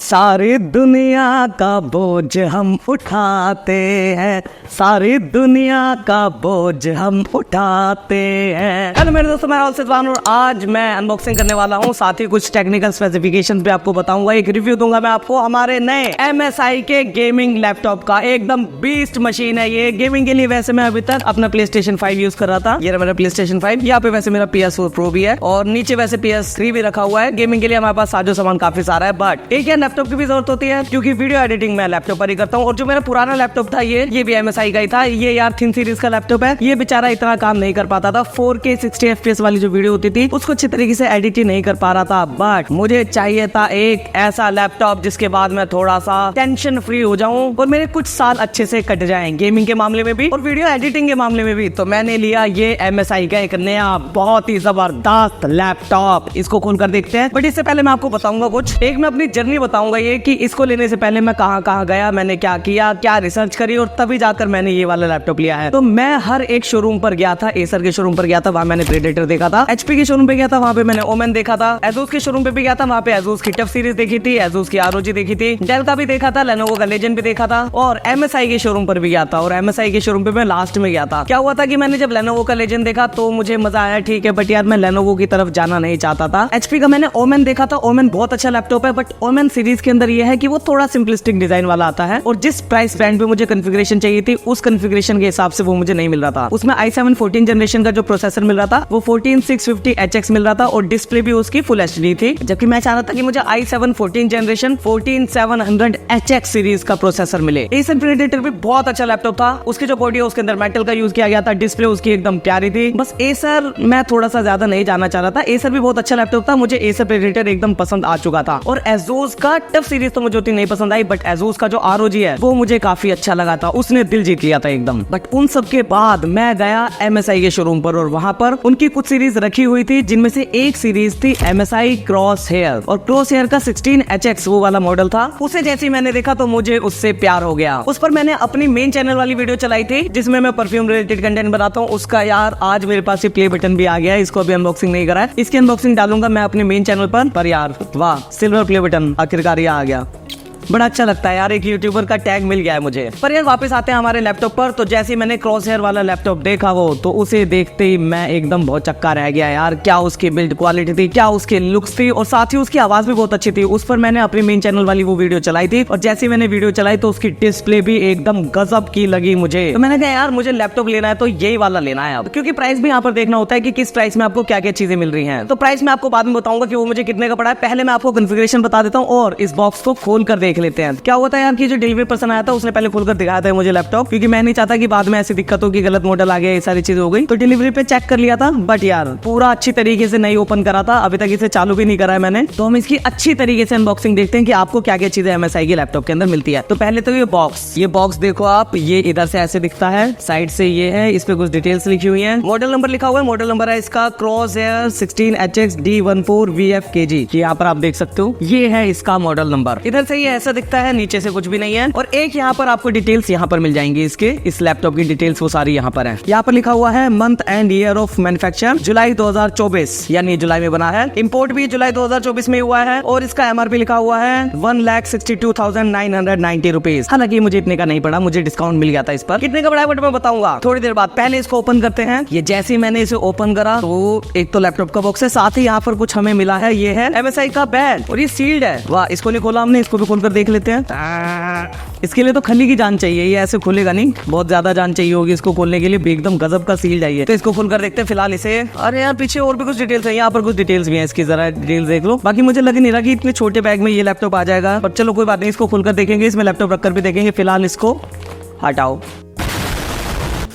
सारी दुनिया का बोझ हम उठाते हैं, सारी दुनिया का बोझ हम उठाते हैं। हेलो मेरे दोस्तों, मैं राहुल सिद्धवान और आज मैं अनबॉक्सिंग करने वाला हूं, साथ ही कुछ टेक्निकल स्पेसिफिकेशंस भी आपको बताऊंगा। एक रिव्यू दूंगा मैं आपको हमारे नए MSI के गेमिंग लैपटॉप का। एकदम बीस्ट मशीन है ये गेमिंग के लिए। वैसे मैं अभी तक अपना PlayStation 5 यूज कर रहा था, ये मेरा PlayStation 5। यहाँ पे वैसे मेरा PS4 Pro भी है और नीचे वैसे PS3 भी रखा हुआ है। गेमिंग के लिए हमारे पास साजो सामान काफी सारा है, बट एक यार लैपटॉप की भी जरूरत होती है क्योंकि वीडियो एडिटिंग मैं लैपटॉप पर ही करता हूँ। और जो मेरा पुराना लैपटॉप था ये भी MSI का ही था। ये यार थिन सीरीज का लैपटॉप है। ये बेचारा इतना काम नहीं कर पाता था। 4K 60 FPS वाली जो वीडियो होती थी उसको अच्छी तरीके से एडिट ही नहीं कर पा रहा था, बट मुझे चाहिए था एक ऐसा लैपटॉप जिसके बाद मैं थोड़ा सा टेंशन फ्री हो जाऊं और मेरे कुछ साल अच्छे से कट जाएं गेमिंग के मामले में भी और वीडियो एडिटिंग के मामले में भी। तो मैंने लिया ये MSI का एक नया बहुत ही जबरदस्त लैपटॉप। इसको खोल कर देखते हैं, बट इससे पहले मैं आपको बताऊंगा कुछ। एक मैं अपनी जर्नी बताऊंगा ये कि इसको लेने से पहले मैं कहां गया, मैंने क्या किया, क्या रिसर्च करी और तभी जाकर मैंने ये वाला लैपटॉप लिया है। तो मैं हर एक शोरूम पर गया था। एसर के शोरूम पर गया था, वहां मैंने प्रेडेटर देखा था। HP के शोरूम पे गया था, वहां पे मैंने ओमेन देखा था। एसूस के शोरूम पे भी गया था, वहां पे एसूस की टफ सीरीज देखी थी, एसूस की ROG देखी थी, डेल का भी देखा था, लेनोवो का लेजेंड भी देखा था और MSI के शोरूम पर भी गया था। और MSI के शोरूम पे मैं लास्ट में गया था। क्या हुआ था कि मैंने जब लेनोवो का लेजेंड देखा तो मुझे मजा आया, ठीक है, बट यार मैं लेनोवो की तरफ जाना नहीं चाहता था। HP का मैंने ओमेन देखा था। ओमेन बहुत अच्छा लैपटॉप है, बट ओमेन सीरीज के अंदर यह है कि वो थोड़ा सिंपलिस्टिक डिजाइन वाला आता है और जिस प्राइस बैंड पे मुझे कॉन्फ़िगरेशन चाहिए थी उस कॉन्फ़िगरेशन के हिसाब से वो मुझे नहीं मिल रहा था। उसमें i7 14 जनरेशन का जो प्रोसेसर मिल रहा था वो 14650HX मिल रहा था और डिस्प्ले भी उसकी फुल HD थी, जबकि मैं चाह रहा था कि मुझे i7 14 जनरेशन 14700HX सीरीज का प्रोसेसर मिले। एसर प्रेडेटर भी बहुत अच्छा लैपटॉप था। उसकी जो बॉडी है उसके अंदर मेटल का यूज किया गया था, डिस्प्ले उसकी एकदम प्यारी थी। बस एसर मैं थोड़ा सा ज्यादा नहीं जाना चाह रहा था। एसर भी बहुत अच्छा लैपटॉप था, मुझे एसर प्रेडेटर एकदम पसंद आ चुका था। और एसूस का टफ सीरीज तो मुझे उतनी नहीं पसंद आई, बट एसूस का जो ROG है वो मुझे काफी अच्छा लगा था, उसने दिल जीत लिया था एकदम। बट उन सब के बाद मैं गया MSI के शोरूम पर और वहां पर उनकी कुछ सीरीज रखी हुई थी, जिनमें से एक सीरीज थी MSI क्रॉस हेयर और क्रॉस हेयर का 16HX वो वाला मॉडल था। उसे जैसे मैंने देखा तो मुझे उससे प्यार हो गया। उस पर मैंने अपनी मेन चैनल वाली वीडियो चलाई थी जिसमें मैं परफ्यूम रिलेटेड कंटेंट बनाता हूँ। उसका यार आज मेरे पास ये प्ले बटन भी आ गया है, इसको अभी अनबॉक्सिंग नहीं करा है। इसकी अनबॉक्सिंग डालूंगा मैं अपने मेन चैनल पर यार वाह, सिल्वर प्ले बटन आखिरकार ये आ गया। बड़ा अच्छा लगता है यार, एक यूट्यूबर का टैग मिल गया है मुझे। पर यार वापस आते हैं हमारे लैपटॉप पर। तो जैसे मैंने क्रॉस हेयर वाला लैपटॉप देखा वो, तो उसे देखते ही मैं एकदम बहुत चक्का रह गया यार। क्या उसकी बिल्ड क्वालिटी थी, क्या उसके लुक्स थी और साथ ही उसकी आवाज भी बहुत अच्छी थी। उस पर मैंने अपनी मेन चैनल वाली वो वीडियो चलाई थी और जैसे मैंने वीडियो चलाई तो उसकी डिस्प्ले भी एकदम गजब की लगी मुझे। तो मैंने कहा यार मुझे लैपटॉप लेना है तो यही वाला लेना है अब, क्योंकि प्राइस भी यहाँ पर देखना होता है कि किस प्राइस में आपको क्या क्या चीजें मिल रही हैं। तो प्राइस मैं आपको बाद में बताऊंगा कि वो मुझे कितने का पड़ा है। पहले मैं आपको कॉन्फ़िगरेशन बता देता हूँ और इस बॉक्स को खोल कर देख लेते हैं। क्या था यार कि जो डिलीवरी पर्सन आया था उसने पहले खोलकर दिखाया था मुझे लैपटॉप, क्योंकि मैं नहीं चाहता कि बाद में ऐसी दिक्कत हो कि गलत मॉडल आ गया, ये सारी चीज हो गई। तो डिलीवरी पे चेक कर लिया था, बट यार पूरा अच्छी तरीके से नहीं ओपन करा था, अभी तक इसे चालू भी नहीं करा है मैंने। तो हम इसकी अच्छी तरीके से अनबॉक्सिंग देखते हैं कि आपको क्या क्या चीजें MSI के लैपटॉप के अंदर मिलती है। तो पहले तो ये बॉक्स देखो आप, ये इधर से ऐसे दिखता है, साइड से ये है, इस पे कुछ डिटेल्स लिखी हुई है, मॉडल नंबर लिखा हुआ है। मॉडल नंबर है इसका क्रॉस हेयर 16HX D14VFKG, यहाँ पर आप देख सकते हो, ये है इसका मॉडल नंबर। इधर से ये ऐसा दिखता है, नीचे से कुछ भी नहीं है। और एक यहाँ पर आपको डिटेल्स यहाँ पर मिल जाएंगी इसके, इस लैपटॉप की डिटेल्स वो सारी यहाँ पर है। यहाँ पर लिखा हुआ है month and year of manufacture जुलाई 2024, यानी जुलाई में बना है। इंपोर्ट भी जुलाई 2024 में हुआ है और इसका MRP लिखा हुआ है 1,62,990 रुपीज। हालांकि मुझे इतने का नहीं पड़ा, मुझे डिस्काउंट मिल गया था इस पर। कितने का पड़ा बट मैं बताऊंगा थोड़ी देर बाद। पहले इसको ओपन करते हैं। ये जैसे ही मैंने इसे ओपन करा तो एक तो लैपटॉप का बॉक्स है, साथ ही यहाँ पर कुछ हमें मिला है, ये है MSI का बैज और ये सील्ड है। वाह, इसको नहीं खोला हमने, इसको भी खोल कर देख लेते हैं। इसके लिए तो खली की जान चाहिए, ये ऐसे खुलेगा नहीं, बहुत ज्यादा जान चाहिए होगी इसको खोलने के लिए। एकदम गजब का सील चाहिए। तो इसको खोलकर देखते हैं फिलहाल इसे। अरे यार पीछे और भी कुछ डिटेल्स है, यहाँ पर कुछ डिटेल्स भी हैं इसकी, जरा डिटेल्स देख लो। बाकी मुझे लग नहीं रहा कि इतने छोटे बैग में ये लैपटॉप आ जाएगा, पर चलो कोई बात नहीं, इसको खोलकर देखेंगे, इसमें लैपटॉप रखकर भी देखेंगे। फिलहाल इसको हटाओ।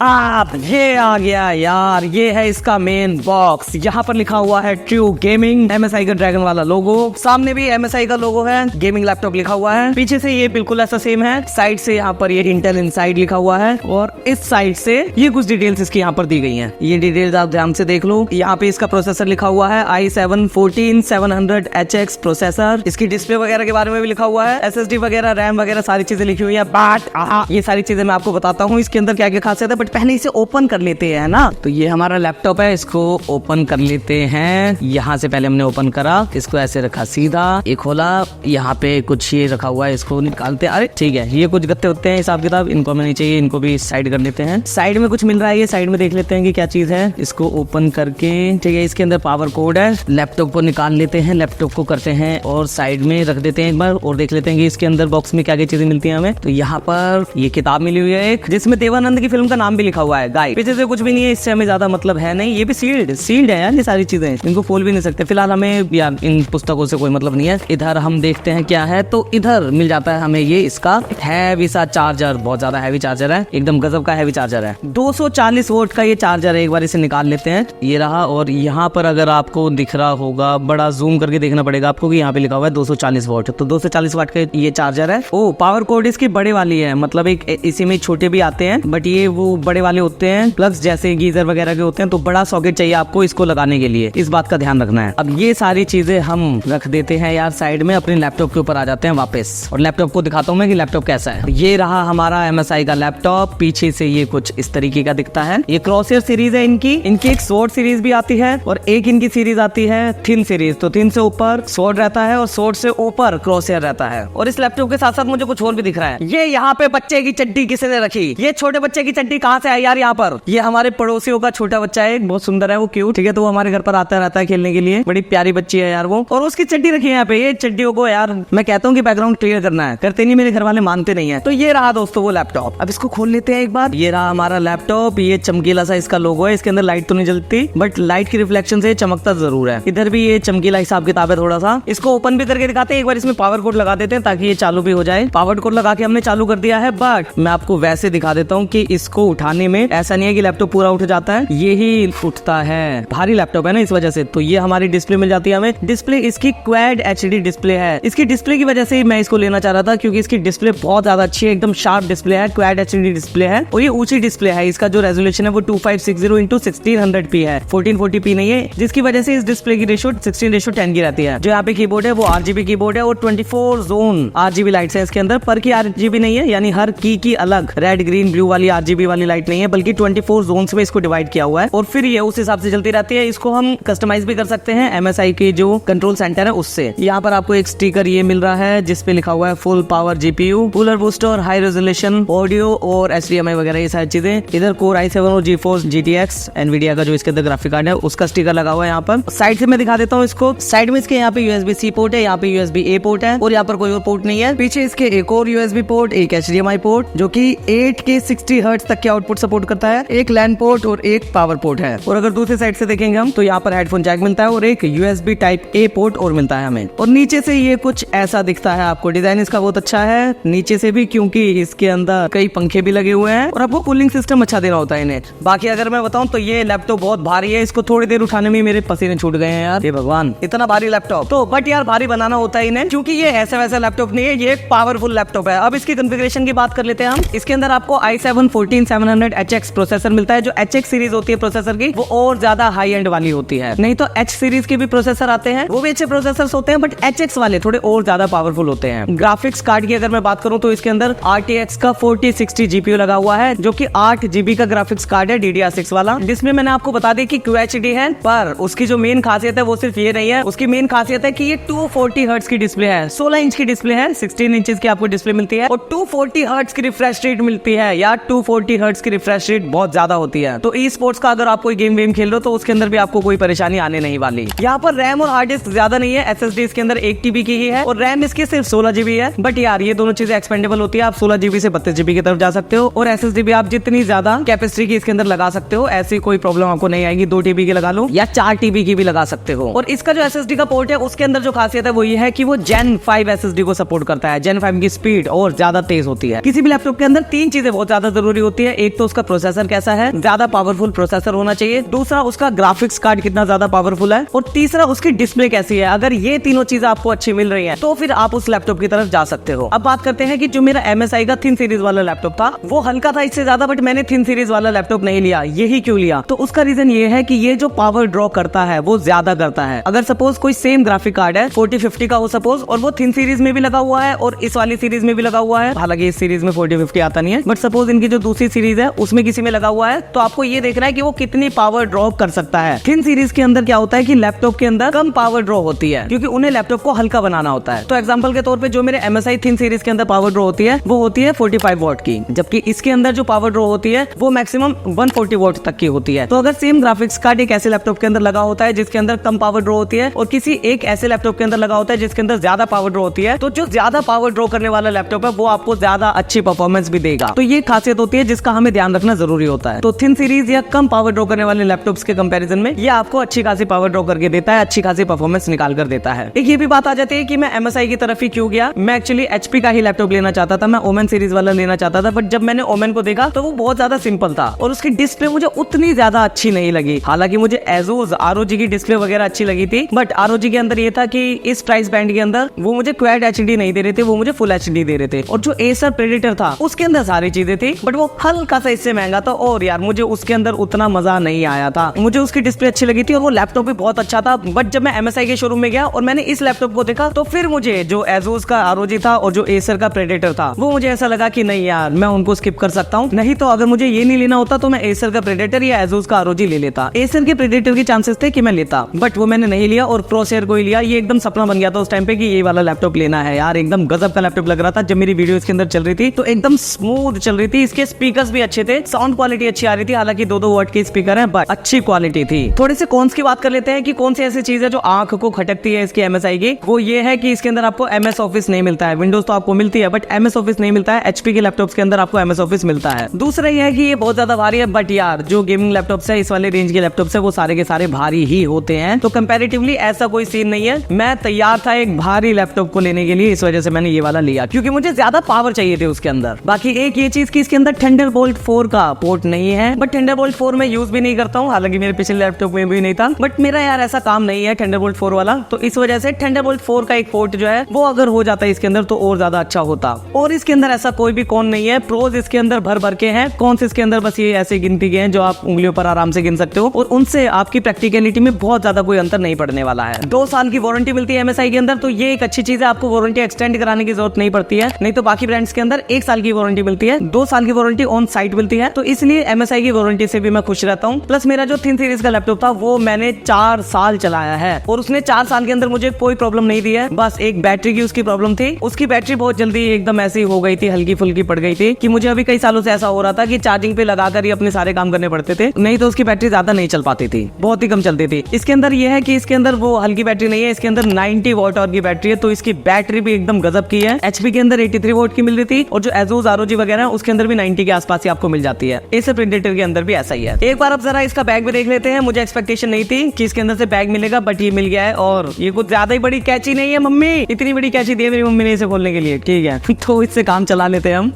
ये आ गया यार, ये है इसका मेन बॉक्स। यहाँ पर लिखा हुआ है ट्रू गेमिंग, MSI का ड्रैगन वाला लोगो, सामने भी MSI का लोगो है, गेमिंग लैपटॉप लिखा हुआ है। पीछे से ये बिल्कुल ऐसा सेम है, साइड से यहाँ पर ये इंटेल इनसाइड लिखा हुआ है और इस साइड से ये कुछ डिटेल्स इसकी यहाँ पर दी गई हैं। ये डिटेल्स आप ध्यान से देख लो। यहाँ पे इसका प्रोसेसर लिखा हुआ है i7 14700HX प्रोसेसर। इसकी डिस्प्ले वगैरह के बारे में भी लिखा हुआ है, SSD वगैरह, रैम वगैरह सारी चीजें लिखी हुई है। बट ये सारी चीजें मैं आपको बताता हूँ इसके अंदर क्या क्या खासियत है। बट पहले इसे ओपन कर लेते हैं ना। तो ये हमारा लैपटॉप है, इसको ओपन कर लेते हैं। यहाँ से पहले हमने ओपन करा, इसको ऐसे रखा सीधा, ये खोला, यहाँ पे कुछ ये रखा हुआ है, इसको निकालते हैं। अरे ठीक है, ये कुछ गत्ते होते हैं हिसाब किताब, इनको हमें नहीं चाहिए, इनको भी साइड कर लेते हैं। साइड में कुछ मिल रहा है, ये साइड में देख लेते हैं कि क्या चीज है। इसको ओपन करके ठीक है, इसके अंदर पावर कोड है। लैपटॉप को निकाल लेते हैं, लैपटॉप को करते हैं और साइड में रख देते हैं एक बार, और देख लेते हैं कि इसके अंदर बॉक्स में क्या क्या चीजें मिलती हैं हमें। तो यहाँ पर ये किताब मिली हुई है एक, जिसमें देवानंद की फिल्म का नाम भी लिखा हुआ है, गाइड। पीछे से कुछ भी नहीं है, इससे हमें ज्यादा मतलब है नहीं। ये भी सील्ड है यार, ये सारी चीजें, इनको खोल भी नहीं सकते फिलहाल। हमें यार इन पुस्तकों से कोई मतलब नहीं है। इधर हम देखते हैं क्या है, तो इधर मिल जाता है हमें ये इसका हैवी सा चार्जर, बहुत ज्यादा हैवी चार्जर है, एकदम गजब का हैवी चार्जर है। 240 वोल्ट का ये चार्जर है। एक बार इसे निकाल लेते हैं, ये रहा। और यहाँ पर अगर आपको दिख रहा होगा, बड़ा जूम करके देखना पड़ेगा आपको कि यहाँ पे लिखा हुआ है 240 वोल्ट। तो 240 वाट का ये चार्जर है। ओ पावर कोड इसकी बड़े वाली है, मतलब एक इसी में छोटे भी आते हैं, बट ये वो बड़े वाले होते हैं, प्लग्स जैसे गीजर वगैरह के होते हैं। तो बड़ा सॉकेट चाहिए आपको इसको लगाने के लिए, इस बात का ध्यान रखना है। अब ये सारी चीजें हम रख देते हैं यार साइड में, अपने लैपटॉप के ऊपर आ जाते हैं वापस, और लैपटॉप को दिखाता हूँ मैं कि लैपटॉप कैसा है। ये रहा हमारा MSI का लैपटॉप। पीछे से ये कुछ इस तरीके का दिखता है। ये क्रॉसयर सीरीज है इनकी एक स्वॉर्ड सीरीज भी आती है, और एक इनकी सीरीज आती है थिन सीरीज। तो थिन से ऊपर स्वॉर्ड रहता है और स्वॉर्ड से ऊपर क्रॉसयर रहता है। और इस लैपटॉप के साथ साथ मुझे कुछ और भी दिख रहा है। ये यहाँ पे बच्चे की चड्डी किसने रखी? ये छोटे बच्चे की चड्डी कहाँ से आई यार यहाँ पर? ये हमारे पड़ोसियों का छोटा बच्चा है, बहुत सुंदर है वो, क्यूट, ठीक है। तो वो हमारे घर पर आता रहता है खेलने के लिए, बड़ी प्यारी बच्ची है यार वो, और उसकी चड्डी रखी है यहाँ पे। ये चड्डियों को यार मैं कहता हूँ कि बैकग्राउंड क्लियर करना है, करते नहीं, मेरे घर वाले मानते नहीं है। तो ये रहा दोस्तों वो लैपटॉप। अब इसको खोल लेते हैं एक बार। ये रहा हमारा लैपटॉप। ये चमकीला सा इसका लोगो है, इसके अंदर लाइट तो नहीं जलती, बट लाइट की रिफ्लेक्शन से चमकता जरूर है। इधर भी ये चमकीला हिसाब किताब है थोड़ा सा। इसको ओपन भी करके दिखाते हैं एक बार, इसमें पावर कोड लगा देते हैं ताकि ये चालू भी हो जाए। पावर कोड लगा के हमने चालू कर दिया है, बट मैं आपको वैसे दिखा देता हूँ कि इसको उठाने में ऐसा नहीं है कि लैपटॉप पूरा उठ जाता है, ये ही उठता है। भारी लैपटॉप है ना इस वजह से। तो ये हमारी डिस्प्ले मिल जाती है हमें। डिस्प्ले इसकी क्वाड HD डिस्प्ले है। इसकी डिस्प्ले की वजह से मैं इसको लेना चाह रहा था, क्योंकि इसकी डिस्प्ले बहुत ज्यादा अच्छी है, एकदम शार्प डिस्प्ले है, क्वाड HD डिस्प्ले है, और ये ऊंची डिस्प्ले है। इसका जो रेजोल्यूशन है वो 2560x1600p है, 1440p नहीं है, जिसकी वजह से इस डिस्प्ले की रेशो 16:10 की रहती है। जो यहाँ पे कीबोर्ड है वो RGB कीबोर्ड है, और 24 जोन RGB लाइट्स है इसके अंदर। पर की RGB नहीं है, यानी हर की अलग रेड ग्रीन ब्लू वाली RGB वाली लाइट नहीं है, बल्कि 24 जोन्स में इसको डिवाइड किया हुआ है, और फिर ये उस हिसाब से चलती रहती है। इसको हम कस्टमाइज भी कर सकते हैं MSI के जो कंट्रोल सेंटर है उससे। यहाँ पर आपको एक स्टिकर ये मिल रहा है जिसपे लिखा हुआ है full power GPU, cooler booster, high resolution audio और HDMI वगैरह ये सारी चीजें। इधर Core i7 और GeForce GTX NVIDIA का जो इसके अंदर ग्राफिक कार्ड है उसका स्टिकर लगा हुआ है यहाँ पर। साइड से मैं दिखा देता हूँ इसको। साइड में इसके यहाँ पे USB-C पोर्ट है, यहाँ पे USB-A पोर्ट है, और यहाँ पर कोई और पोर्ट नहीं है। पीछे इसके एक और USB पोर्ट, एक HDMI पोर्ट जो कि 8K 60 हर्ट्ज तक के आउटपुट सपोर्ट करता है, एक LAN पोर्ट और एक पावर पोर्ट है। और अगर दूसरी साइड से देखेंगे हम तो यहाँ पर हेडफोन जैक मिलता है और एक USB Type-A पोर्ट और मिलता है हमें। और नीचे से ये कुछ ऐसा दिखता है आपको। डिजाइन इसका बहुत अच्छा है नीचे से भी, क्योंकि इसके अंदर कई पंखे भी लगे हुए हैं और आपको कूलिंग सिस्टम अच्छा देना होता है इन्हें। बाकी अगर मैं बताऊं तो ये लैपटॉप बहुत भारी है, इसको थोड़ी देर उठाने में मेरे पसीने छूट गए हैं यार, ये भगवान, इतना भारी लैपटॉप। तो बट यार भारी बनाना होता है इन्हें, क्योंकि ये ऐसा वैसा लैपटॉप नहीं है, ये एक पावरफुल लैपटॉप है। अब इसकी कॉन्फ़िगरेशन की बात कर लेते हैं हम। इसके अंदर आपको i7 14700HX प्रोसेसर मिलता है। जो HX सीरीज होती है प्रोसेसर की वो और ज्यादा हाई एंड वाली होती है, नहीं तो H सीरीज के भी प्रोसेसर आते हैं, वो भी अच्छे प्रोसेसर होते हैं, बट HX वाले थोड़े और ज्यादा पावरफुल होते हैं। ग्राफिक्स कार्ड की अगर मैं बात करूं तो इसके अंदर RTX का 4060 GPU लगा हुआ है, जो कि 8 GB का ग्राफिक्स कार्ड है DDR6 वाला, जिसमें मैंने आपको बता दी कि QHD है, पर उसकी जो मेन खासियत है वो सिर्फ ये नहीं है। उसकी मेन खासियत है कि ये 240 हर्ट्ज की डिस्प्ले है, 16 इंच की डिस्प्ले है, 16 इंचेस की आपको डिस्प्ले मिलती है, और 240 हर्ट्ज की रिफ्रेश रेट मिलती है। यार 240 हर्ट्ज की रिफ्रेश रेट बहुत ज्यादा होती है। तो ई स्पोर्ट्स का अगर आप कोई गेम वेम खेल रहे हो तो उसके अंदर भी आपको कोई परेशानी आने नहीं वाली। यहाँ पर रैम और हार्ड डिस्क ज्यादा नहीं है, SSD इसके अंदर 1 TB की ही है, और रैम इसकी सिर्फ 16 GB है। बट यार ये दोनों चीजें एक्सपेंडेबल होती है, आप 16 GB से 32 GB की तरफ जा सकते हो, और SSD भी आप जितनी ज्यादा कैपेसिटी की इसके अंदर लगा सकते हो, ऐसी कोई प्रॉब्लम आपको नहीं आएगी। 2 TB की लगा लो या 4 TB की भी लगा सकते हो। और इसका जो SSD का पोर्ट है उसके अंदर जो खासियत है वो ये है कि वो Gen 5 SSD को सपोर्ट करता है। Gen 5 की स्पीड और ज्यादा तेज होती है। किसी भी लैपटॉप के अंदर 3 चीजें बहुत ज्यादा जरूरी होती है। एक तो उसका प्रोसेसर कैसा है, ज्यादा पावरफुल प्रोसेसर होना चाहिए, दूसरा उसका ग्राफिक्स कार्ड कितना ज्यादा पावरफुल है, और तीसरा उसकी डिस्प्ले कैसी है। अगर ये तीनों चीजें आपको अच्छी मिल रही है तो फिर आप उस लैपटॉप की तरफ जा सकते हो। अब बात करते हैं कि जो मेरा MSI का थिन सीरीज वाला लैपटॉप था वो हल्का था इससे ज्यादा, बट मैंने थिन सीरीज वाला लैपटॉप नहीं लिया। यही क्यों लिया? तो उसका रीजन ये है कि ये जो पावर ड्रॉ करता है वो ज्यादा करता है। अगर सपोज कोई सेम ग्राफिक कार्ड है 4050 का हो सपोज, और वो थिन सीरीज में भी लगा हुआ है और इस वाली सीरीज में भी लगा हुआ है, हालांकि इस सीरीज में 4050 आता नहीं है, बट सपोज इनकी जो दूसरी सीरीज सीरीज है उसमें किसी में लगा हुआ है, तो आपको ये देखना है कि वो कितनी पावर ड्रॉ कर सकता है। थिन सीरीज के अंदर क्या होता है कि लैपटॉप के अंदर कम पावर ड्रॉ होती है, क्योंकि उन्हें लैपटॉप को हल्का बनाना होता है। तो एग्जांपल के तौर पे जो मेरे MSI थिन सीरीज के अंदर पावर ड्रॉ होती है वो होती है 45 वॉट की, जबकि इसके अंदर जो पावर ड्रॉ होती है वो मैक्सिमम 140 वॉट तक की होती है। तो अगर सेम ग्राफिक्स कार्ड एक ऐसे लैपटॉप के अंदर लगा होता है जिसके अंदर कम पावर ड्रॉ होती है और किसी एक ऐसे लैपटॉप के अंदर लगा होता है जिसके अंदर ज्यादा पावर ड्रॉ होती है, तो जो ज्यादा पावर ड्रॉ करने वाला लैपटॉप है वो आपको ज्यादा अच्छी परफॉर्मेंस भी देगा। तो ये खासियत होती है जिसका हमें ध्यान रखना जरूरी होता है। तो थिन सीरीज या कम पावर ड्रॉ करने वाले लैपटॉप्स के कंपैरिजन में ये आपको अच्छी खासी पावर ड्रॉ करके देता है, अच्छी खासी परफॉर्मेंस निकाल कर देता है। एक ये भी बात आ जाती है कि मैं MSI की तरफ ही क्यों गया। मैं एक्चुअली HP का ही लैपटॉप लेना चाहता था, मैं ओमेन सीरीज वाला लेना चाहता था, बट जब मैंने ओमेन को देखा तो वो बहुत ज्यादा सिंपल था और उसकी डिस्प्ले मुझे उतनी ज्यादा अच्छी नहीं लगी। हालांकि मुझे Asus ROG की डिस्प्ले वगैरह अच्छी लगी थी, बट ROG के अंदर ये था कि इस प्राइस बैंड के अंदर वो मुझे क्वाड HD नहीं दे रहे थे, वो मुझे फुल HD दे रहे थे। और जो Acer Predator था उसके अंदर सारी चीजें थी, बट वो हल्का सा इससे महंगा था और यार मुझे उसके अंदर उतना मजा नहीं आया था। मुझे उसकी डिस्प्ले अच्छी लगी थी और वो लैपटॉप भी बहुत अच्छा था, बट जब मैं MSI के शोरूम में गया और मैंने इस लैपटॉप को देखा तो फिर मुझे जो Asus का ROG था और जो Acer का Predator था वो मुझे ऐसा लगा कि नहीं यार मैं उनको स्किप कर सकता हूँ। नहीं तो अगर मुझे ये नहीं लेना होता तो मैं Acer का Predator या Asus का ROG ले लेता। Acer के Predator के चांसेस थे कि मैं लेता, बट वो मैंने नहीं लिया और Crosshair को ही लिया। ये एकदम सपना बन गया था उस टाइम पे कि ये वाला लैपटॉप लेना है यार। एकदम गजब का लैपटॉप लग रहा था। जब मेरी वीडियो इसके अंदर चल रही थी तो एकदम स्मूथ चल रही थी, इसके स्पीकर्स भी अच्छे थे, साउंड क्वालिटी अच्छी आ रही थी। हालांकि 2-2 वॉट के स्पीकर हैं बट अच्छी क्वालिटी थी। थोड़े से कॉन्स की बात कर लेते हैं कि कौन सी ऐसी चीज है जो आंख को खटकती है इसकी MSI की। वो ये है कि इसके अंदर आपको MS ऑफिस नहीं मिलता है। विंडोज तो आपको मिलती है बट MS ऑफिस नहीं मिलता है। HP के लैपटॉप्स के अंदर आपको MS ऑफिस मिलता है। दूसरा ये है कि ये बहुत ज्यादा भारी है, बट यार जो गेमिंग लैपटॉप्स है इस वाले रेंज के लैपटॉप्स है वो सारे के सारे भारी ही होते हैं। तो कंपैरेटिवली ऐसा कोई सीन नहीं है। मैं तैयार था एक भारी लैपटॉप को लेने के लिए, इस वजह से मैंने ये वाला लिया क्योंकि मुझे ज्यादा पावर चाहिए थे उसके अंदर। बाकी एक ये चीज कि इसके अंदर Thunderbolt 4 का पोर्ट नहीं है, बट Thunderbolt 4 मैं यूज भी नहीं करता हूँ। हालांकि मेरे पिछले लैपटॉप में भी नहीं था, बट मेरा यार ऐसा काम नहीं है Thunderbolt 4 वाला, तो इस वजह से Thunderbolt 4 का एक पोर्ट जो है वो अगर हो जाता है इसके अंदर तो और ज्यादा अच्छा होता। और इसके अंदर ऐसा कोई भी कौन नहीं है। प्रोज इसके अंदर भर भर के हैं, कौन से इसके अंदर बस ये ऐसे गिनती के हैं जो आप उंगलियों पर आराम से गिन सकते हो और उनसे आपकी प्रैक्टिकलिटी में बहुत ज्यादा कोई अंतर नहीं पड़ने वाला है। 2 साल की वारंटी मिलती है MSI के अंदर, तो ये एक अच्छी चीज है। आपको वारंटी एक्सटेंड कराने की जरूरत नहीं पड़ती है, नहीं तो बाकी ब्रांड्स के अंदर 1 साल की वारंटी मिलती है, 2 साल की वारंटी ऑन साइट मिलती है। तो इसलिए MSI की वारंटी से भी मैं खुश रहता हूँ। प्लस मेरा जो थिन सीरीज का लैपटॉप था वो मैंने 4 साल चलाया है और उसने 4 साल के अंदर मुझे कोई प्रॉब्लम नहीं दी है। बस एक बैटरी की उसकी प्रॉब्लम थी। उसकी बैटरी बहुत जल्दी एकदम ऐसी हो गई थी, हल्की फुल्की पड़ गई थी कि मुझे अभी कई सालों से ऐसा हो रहा था कि चार्जिंग पे लगाकर ही अपने सारे काम करने पड़ते थे, नहीं तो उसकी बैटरी ज्यादा नहीं चल पाती थी, बहुत ही कम चलती थी। इसके अंदर यह है कि इसके अंदर वो हल्की बैटरी नहीं है, इसके अंदर 90 वॉट आवर की बैटरी है, तो इसकी बैटरी भी एकदम गजब की है। HP के अंदर 83 वोल्ट की मिल रही थी और जो Asus ROG वगैरह है उसके अंदर भी 90 के आसपास ही आपको मिल जाती है। Acer Predator के अंदर भी ऐसा ही है। एक बार अब जरा इसका बैग भी देख लेते हैं। मुझे एक्सपेक्टेशन नहीं थी कि इसके अंदर से बैग मिलेगा, बट ये मिल गया है और ये कुछ ज्यादा ही बड़ी कैची नहीं है। मम्मी इतनी बड़ी कैची दी है मेरी मम्मी ने इसे खोलने के लिए, ठीक है तो इससे काम चला लेते हैं हम।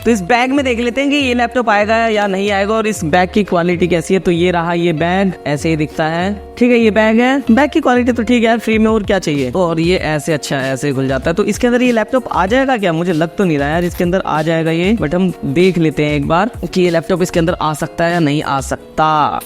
तो इस बैग में देख लेते हैं कि ये लैपटॉप आएगा या नहीं आएगा और इस बैग की क्वालिटी कैसी है। तो ये रहा ये बैग, ऐसे ही दिखता है, ठीक है। ये बैग है, बैग की क्वालिटी तो ठीक है यार, फ्री में और क्या चाहिए। और ये ऐसे अच्छा ऐसे खुल जाता है। तो इसके अंदर ये लैपटॉप आ जाएगा क्या, मुझे लग तो नहीं रहा यार इसके अंदर आ जाएगा ये, बट हम देख लेते हैं एक बार कि ये लैपटॉप इसके अंदर आ सकता है या नहीं आ सकता।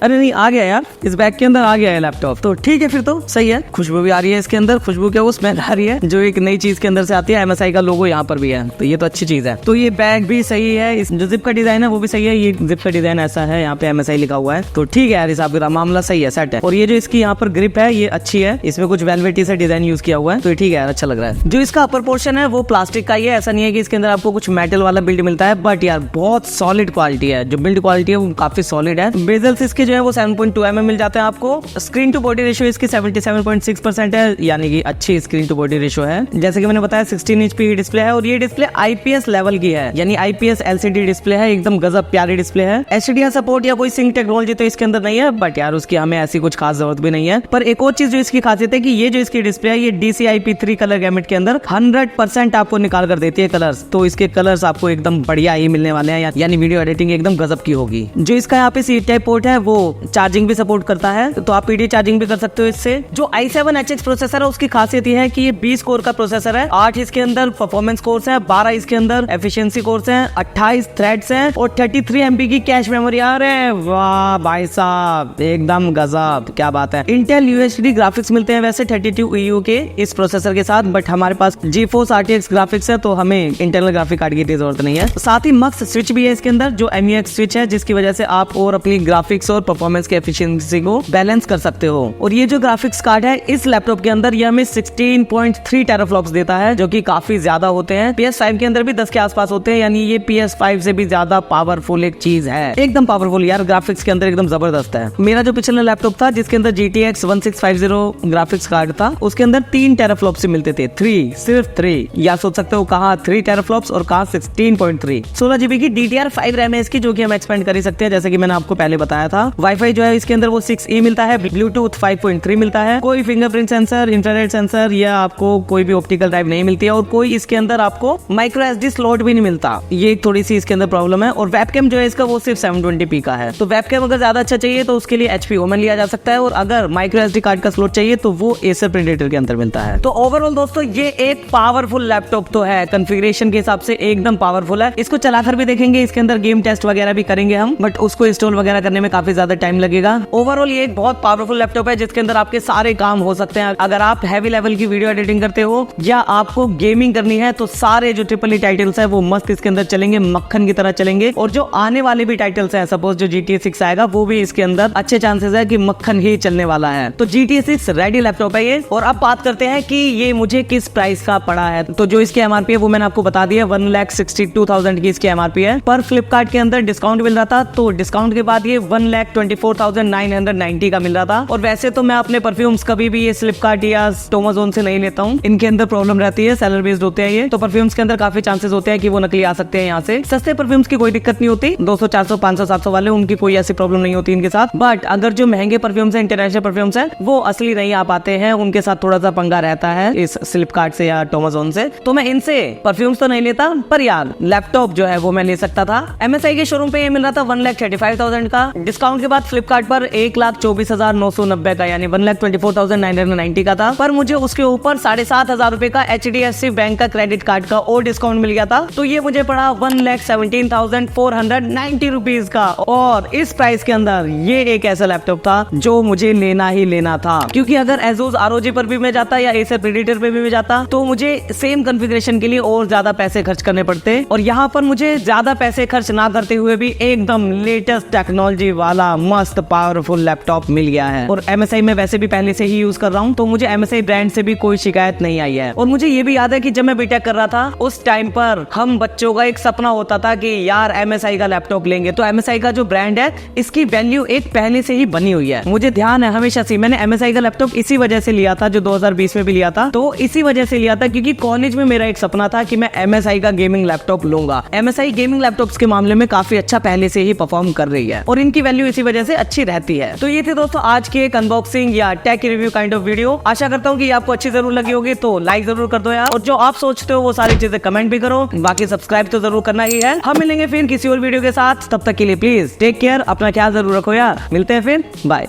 अरे नहीं आ गया यार, इस बैग के अंदर आ गया है लैपटॉप, तो ठीक है फिर तो सही है। खुशबू भी आ रही है इसके अंदर, खुशबू क्या वो स्मेल आ रही है जो एक नई चीज के अंदर से आती है। MSI का लोगो यहाँ पर भी है, तो ये तो अच्छी चीज है। तो ये बैग भी सही है, इस जो जिप का डिजाइन है वो भी सही है। ये जिप का डिजाइन ऐसा है, यहाँ पे MSI लिखा हुआ है, तो ठीक है यार हिसाब का मामला सही है, सेट है। और ये जो इसकी यहाँ पर ग्रिप है ये अच्छी है, इसमें कुछ वेलवेटी से डिजाइन यूज किया हुआ है, तो ठीक है यार अच्छा लग रहा है। जो इसका अपर पोर्शन है वो प्लास्टिक का ही है, ऐसा नहीं है कि इसके अंदर आपको कुछ मेटल वाला बिल्ड मिलता है, बट यार बहुत सॉलिड क्वालिटी है। जो बिल्ड क्वालिटी है वो काफी सॉलिड है। बेजल्स इसके जो है वो 7.2 mm मिल जाते हैं आपको। स्क्रीन टू बॉडी रेशियो इसकी 77.6% है, यानी कि अच्छी स्क्रीन टू बॉडी रेशियो है। जैसे कि मैंने बताया 16 इंच की डिस्प्ले है और ये डिस्प्ले IPS लेवल की है, यानी IPS LCD डिस्प्ले है, एकदम गजब प्यारी डिस्प्ले है। HDR सपोर्ट या कोई सिंक टेक्नोलॉजी तो इसके अंदर नहीं है, बट यार उसकी हमें ऐसी कुछ खास जरूरत भी नहीं है। पर एक और चीज जो इसकी खासियत है कि ये जो इसकी डिस्प्ले है ये DCI-P3 कलर गैमेट के अंदर 100% आपको निकाल कर देती है कलर्स, तो इसके कलर्स आपको एकदम बढ़िया ही मिलने वाले हैं, यानी वीडियो एडिटिंग एकदम गजब की होगी। जो इसका यहाँ पे C टाइप पोर्ट है वो चार्जिंग भी सपोर्ट करता है, तो आप पीडी चार्जिंग भी कर सकते हो इससे। जो i7HX प्रोसेसर है उसकी खासियत यह है कि ये 20 कोर का प्रोसेसर है, 8 इसके अंदर परफॉर्मेंस कोर्स है, 12 इसके अंदर एफिशिएंसी कोर्स है, 28 थ्रेड्स हैं और 33 MB की कैश मेमोरी। अरे वाह भाई साहब, एकदम गजब, क्या बात है। इंटेल UHD ग्राफिक्स मिलते हैं वैसे 32 EU के इस प्रोसेसर के साथ, बट हमारे पास GeForce RTX ग्राफिक्स है तो हमें इंटरनल ग्राफिक कार्ड की जरूरत नहीं है। साथ ही मक्स स्विच भी है इसके अंदर, जो MUX स्विच है, जिसकी वजह से आप और अपनी ग्राफिक्स और परफॉर्मेंस की एफिशिएंसी को बैलेंस कर सकते हो। और ये जो ग्राफिक्स कार्ड है इस लैपटॉप के अंदर ये हमें 16.3 टेराफ्लॉप्स देता है, जो कि काफी ज्यादा होते हैं। PS5 के अंदर भी 10 के आसपास होते हैं, यानी ये PS5 से भी ज्यादा पावरफुल एक चीज है, एकदम पावरफुल यार, ग्राफिक्स के अंदर एकदम जबरदस्त है। मेरा जो पिछला लैपटॉप था जिसके अंदर GTX 1650 ग्राफिक्स कार्ड था, उसके अंदर 3 टेराफ्लॉप्स मिलते थे, 3, सिर्फ 3। या सोच सकते हो कहाँ 3 टेराफ्लॉप्स और कहाँ 16.3। 16 GB की DDR5 रैम है इसकी, जो कि हम एक्सपेंड कर ही सकते हैं, जैसे कि मैंने आपको पहले बताया था। वाईफाई जो है इसके अंदर वो 6E मिलता है, ब्लूटूथ 5.3 मिलता है, कोई फिंगरप्रिंट सेंसर, इंफ्रारेड सेंसर या आपको कोई भी ऑप्टिकल ड्राइव नहीं मिलती है, और कोई इसके अंदर आपको माइक्रो SD स्लॉट भी नहीं मिलता, ये थोड़ी सी इसके अंदर प्रॉब्लम है। और वेबकैम जो है इसका वो सिर्फ 720p का है, तो वेबकैम अगर ज्यादा अच्छा चाहिए तो उसके लिए HP Omen लिया जा सकता है, और अगर माइक्रो SD कार्ड का स्लॉट चाहिए तो वो Acer Predator के अंदर मिलता है। तो ओवरऑल दोस्तों ये एक पावरफुल लैपटॉप तो है, कॉन्फ़िगरेशन के हिसाब से एकदम पावरफुल है। इसको चलाकर भी देखेंगे, इसके अंदर गेम टेस्ट वगैरह भी करेंगे हम, बट उसको इंस्टॉल वगैरह करने में काफी ज्यादा टाइम लगेगा। ओवरऑल ये एक बहुत पावरफुल लैपटॉप है जिसके अंदर आपके सारे काम हो सकते हैं। अगर आप हैवी लेवल की वीडियो एडिटिंग करते हो या आपको गेमिंग करनी है तो सारे जो ट्रिपल टाइटल्स है वो मस्त इसके अंदर चलेंगे, मक्खन की तरह चलेंगे। और जो आने वाले भी टाइटल्स है, सपोज जो GTA 6 आएगा वो भी इसके अंदर अच्छे चांसेस है कि मक्खन ही चलने वाला है। तो GTA 6 रेडी लैपटॉप है ये। और अब बात करते हैं कि ये मुझे किस प्राइस का पड़ा है। तो जो इसकी MRP है वो मैंने आपको बता दिया, 1,62,000 की इसकी MRP है। पर फ्लिपकार्ट के अंदर डिस्काउंट मिल रहा था, तो डिस्काउंट के बाद ये 1,24,990 का मिल रहा था। और वैसे तो मैं अपने परफ्यूम्स कभी भी ये फ्लिपकार्ट या Amazon से नहीं लेता हूँ, इनके अंदर प्रॉब्लम रहती है, सेलर बेस्ड होते हैं ये, तो परफ्यूम्स के अंदर काफी चांसेस होते हैं कि वो नकली आ सकते हैं यहाँ से। सस्ते परफ्यूम्स की कोई दिक्कत नहीं होती, 200, 400, 500, 700 वाले, उनकी कोई ऐसी प्रॉब्लम नहीं होती इनके साथ। बट अगर जो महंगे परफ्यूम्स है, इंटरनेशनल परफ्यूम्स है, वो असली नहीं आ पाते हैं, उनके साथ थोड़ा सा पंगा रहता है इस फ्लिपकार्ट से या Amazon से। तो मैं इनसे परफ्यूम्स तो नहीं लेता, पर यार लैपटॉप जो है वो मैं ले सकता था। MSI के शोरूम पे ये मिल रहा था 1,35,000 का, डिस्काउंट के बाद फ्लिपकार्ट पर 1,24,990 का, यानी 1,24,990 का था। पर मुझे उसके ऊपर 7,500 रुपए का HDFC बैंक का क्रेडिट कार्ड का और डिस्काउंट मिल गया था, तो ये मुझे पड़ा 1,17,490 रुपीज का। और इस प्राइस के अंदर ये एक ऐसा लैपटॉप था जो मुझे लेना ही लेना था, क्योंकि अगर Asus ROG पर भी मैं जाता या Acer Predator पे भी मैं जाता तो मुझे सेम कॉन्फ़िगरेशन के लिए और ज्यादा पैसे खर्च करने पड़ते। और यहाँ पर मुझे ज्यादा पैसे खर्च ना करते हुए भी एकदम लेटेस्ट टेक्नोलॉजी वाला मस्त पावरफुल लैपटॉप मिल गया है। और MSI में वैसे भी पहले से ही यूज कर रहा हूँ, तो मुझे MSI ब्रांड से भी कोई शिकायत नहीं आई है। और मुझे ये भी याद है कि जब मैं बीटेक कर रहा था उस टाइम पर हम बच्चों का एक सपना होता था कि यार MSI का लैपटॉप लेंगे। तो MSI का जो ब्रांड है इसकी वैल्यू एक पहले से ही बनी हुई है, मुझे ध्यान है हमेशा से। मैंने MSI का लैपटॉप इसी वजह से लिया था, जो 2020 में भी लिया था, तो इसी वजह से लिया था क्योंकि कॉलेज में मेरा एक सपना था कि मैं MSI का गेमिंग लैपटॉप लूंगा। MSI गेमिंग लैपटॉप्स के मामले में काफी अच्छा पहले से ही परफॉर्म कर रही है और इनकी वैल्यू इसी वजह से अच्छी रहती है। तो ये थे दोस्तों आज के एक अनबॉक्सिंग या tech review kind of video. आशा करता हूँ कि आपको अच्छी जरूर लगी होगी, तो लाइक जरूर कर दो यार, और जो आप सोचते हो वो सारी चीजें कमेंट भी करो। बाकी सब्सक्राइब तो जरूर करना ही है। हम मिलेंगे फिर किसी और वीडियो के साथ, तब तक के लिए प्लीज टेक केयर, अपना ख्याल जरूर रखो यार। मिलते हैं फिर, बाय।